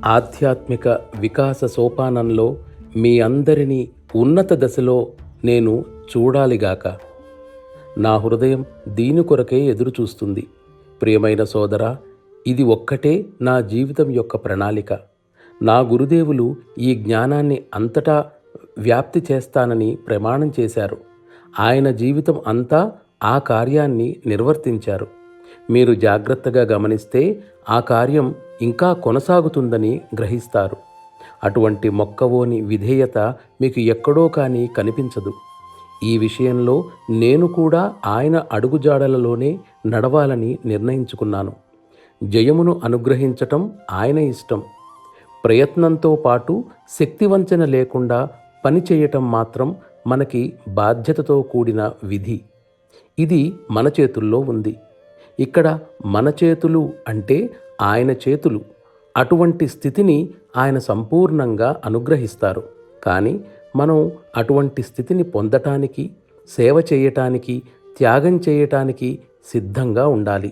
ఆధ్యాత్మిక వికాస సోపానంలో మీ అందరినీ ఉన్నత దశలో నేను చూడాలిగాక. నా హృదయం దీని కొరకే ఎదురుచూస్తుంది. ప్రియమైన సోదరా, ఇది ఒక్కటే నా జీవితం యొక్క ప్రణాళిక. నా గురుదేవులు ఈ జ్ఞానాన్ని అంతటా వ్యాప్తి చేస్తానని ప్రమాణం చేశారు. ఆయన జీవితం అంతా ఆ కార్యాన్ని నిర్వర్తించారు. మీరు జాగ్రత్తగా గమనిస్తే ఆ కార్యం ఇంకా కొనసాగుతుందని గ్రహిస్తారు. అటువంటి మొక్కవోని విధేయత మీకు ఎక్కడో కానీ కనిపించదు. ఈ విషయంలో నేను కూడా ఆయన అడుగుజాడలలోనే నడవాలని నిర్ణయించుకున్నాను. జయమును అనుగ్రహించటం ఆయన ఇష్టం. ప్రయత్నంతో పాటు శక్తివంచన లేకుండా పని చేయటం మాత్రం మనకి బాధ్యతతో కూడిన విధి. ఇది మన చేతుల్లో ఉంది. ఇక్కడ మన చేతులు అంటే ఆయన చేతులు. అటువంటి స్థితిని ఆయన సంపూర్ణంగా అనుగ్రహిస్తారు. కానీ మనం అటువంటి స్థితిని పొందటానికి, సేవ చేయటానికి, త్యాగం చేయటానికి సిద్ధంగా ఉండాలి.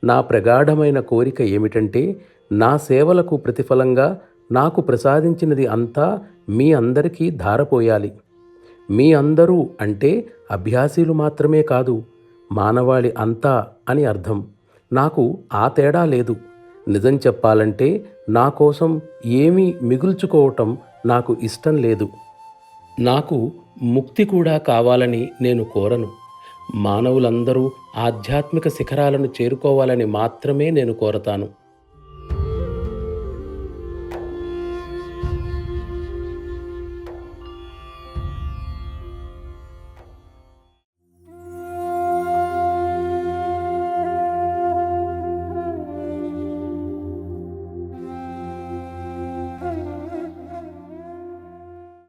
నా ప్రగాఢమైన కోరిక ఏమిటంటే, నా సేవలకు ప్రతిఫలంగా నాకు ప్రసాదించినది అంతా మీ అందరికీ ధారపోయాలి. మీ అందరూ అంటే అభ్యాసీలు మాత్రమే కాదు, మానవాళి అంతా అని అర్థం. నాకు ఆ తేడా లేదు. నిజం చెప్పాలంటే నా కోసం ఏమీ మిగుల్చుకోవటం నాకు ఇష్టం లేదు. నాకు ముక్తి కూడా కావాలని నేను కోరను. మానవులందరూ ఆధ్యాత్మిక శిఖరాలను చేరుకోవాలని మాత్రమే నేను కోరతాను.